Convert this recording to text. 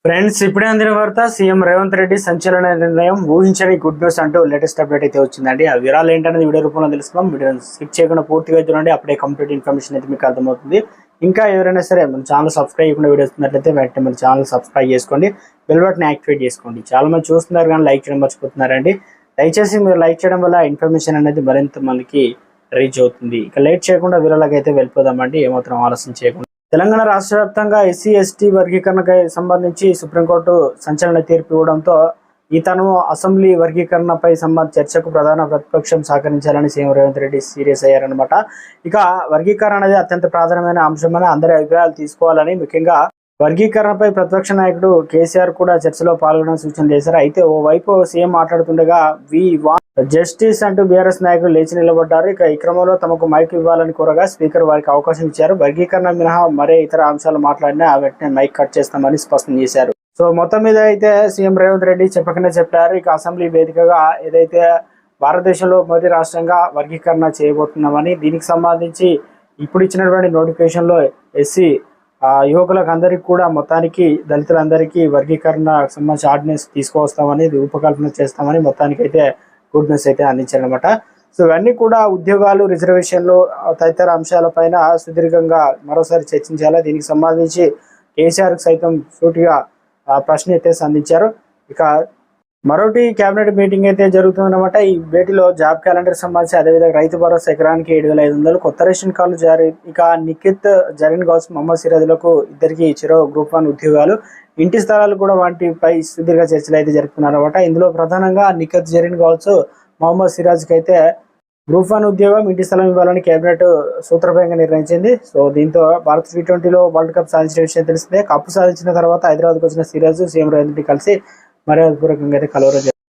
Friends, ఇప్పుడే అందిన వార్త సీఎం రేవంత్ రెడ్డి సంచలన నిర్ణయం, ఊహించని గుడ్ న్యూస్ అంటూ లేటెస్ట్ అప్డేట్ అయితే వచ్చిందండి. ఆ వివరాలు ఏంటనేది వీడియో రూపంలో తెలుసుకుందాం. వీడియోని స్కిప్ చేయకుండా పూర్తిగా చూడండి, అప్పుడే కంప్లీట్ ఇన్ఫర్మేషన్ అయితే మీకు అర్థమవుతుంది. ఇంకా ఎవరైనా సరే మన ఛానల్ సబ్స్క్రైబ్ చేయకుండా వీడియో వస్తున్నట్లయితే వెంటనే మన ఛానల్ సబ్స్క్రైబ్ చేసుకోండి, బెల్ బటన్ యాక్టివేట్ చేసుకోండి. చాలా మంది చూస్తున్నారు కానీ లైక్ చేయడం మర్చిపోతున్నారండి. దయచేసి మీరు లైక్ చేయడం వల్ల ఇన్ఫర్మేషన్ అనేది మరింత మందికి రీచ్ అవుతుంది. ఇక లేట్ చేయకుండా వివరాలకు అయితే వెళ్ళిపోదామండి, ఏమాత్రం ఆలస్యం చేయకుండా. తెలంగాణ రాష్ట్ర వ్యాప్తంగా ఎస్సీ ఎస్టీ వర్గీకరణకు సంబంధించి సుప్రీంకోర్టు సంచలన తీర్పు ఇవ్వడంతో తను అసెంబ్లీ వర్గీకరణపై చర్చకు ప్రధాన ప్రతిపక్షం సహకరించాలని సీఎం రేవంత్ రెడ్డి సీరియస్ అయ్యారనమాట. ఇక వర్గీకరణ అనేది అత్యంత ప్రాధాన్యమైన అంశమని అందరి అభిప్రాయాలు తీసుకోవాలని, ముఖ్యంగా వర్గీకరణపై ప్రతిపక్ష నాయకుడు కేసీఆర్ కూడా చర్చలో పాల్గొనడం సూచన చేశారు. అయితే ఓవైపు సీఎం మాట్లాడుతుండగా వి వాంట్ జస్టిస్ అంటూ బీఆర్ఎస్ నాయకులు లేచి నిలబడ్డారు. ఇక ఈ క్రమంలో తమకు మైక్ ఇవ్వాలని కోరగా స్పీకర్ వారికి అవకాశం ఇచ్చారు. వర్గీకరణ మినహా మరే ఇతర అంశాలు మాట్లాడినా వెంటనే మైక్ కట్ చేస్తామని స్పష్టం చేశారు. సో మొత్తం మీద అయితే సీఎం రేవంత్ రెడ్డి చెప్పకనే చెప్పారు. ఇక అసెంబ్లీ వేదికగా ఏదైతే భారతదేశంలో మొదటి రాష్ట్రంగా వర్గీకరణ చేయబోతున్నామని, దీనికి సంబంధించి ఇప్పుడు ఇచ్చినటువంటి నోటిఫికేషన్లో ఎస్సీ యువకులకు అందరికీ కూడా మొత్తానికి దళితులందరికీ వర్గీకరణ సంబంధించి ఆర్డినెన్స్ తీసుకువస్తామని, రూపకల్పన చేస్తామని మొత్తానికి అయితే గుడ్ న్యూస్ అయితే అందించారనమాట. సో ఇవన్నీ కూడా ఉద్యోగాలు, రిజర్వేషన్లు తదితర అంశాలపైన సుదీర్ఘంగా మరోసారి చర్చించాలి. దీనికి సంబంధించి కేసీఆర్కి సైతం సూటిగా ప్రశ్న అయితే సంధించారు. ఇక మరోటి కేబినెట్ మీటింగ్ అయితే జరుగుతుందన్నమాట. ఈ భేటీలో జాబ్ క్యాలెండర్ సంబంధించి, అదేవిధంగా రైతు భరోసా ఎకరానికి 7,500, కొత్త రేషన్ కార్డులు జారీ, ఇక నిఖిత్ జరీన్ గౌస్, మొహమ్మద్ సిరాజ్లకు ఇద్దరికి చెరో గ్రూప్ 1 ఉద్యోగాలు, ఇంటి స్థలాలు కూడా వాటిపై సుదీర్ఘ చర్చలు అయితే జరుపుతున్నారన్నమాట. ఇందులో ప్రధానంగా నిఖిత్ జరీన్ గౌస్, మొహమ్మద్ సిరాజ్కి అయితే గ్రూప్ 1 ఉద్యోగం, ఇంటి స్థలం ఇవ్వాలని కేబినెట్ సూత్రప్రాయంగా నిర్ణయించింది. సో దీంతో భారత్ T20లో వరల్డ్ కప్ సాధించిన విషయం తెలిసిందే. కప్పు సాధించిన తర్వాత హైదరాబాద్కు వచ్చిన సిరాజ్ సీఎం రేవంత్ రెడ్డి కలిసి మర్యాదపూర్వకంగా అయితే కలవరం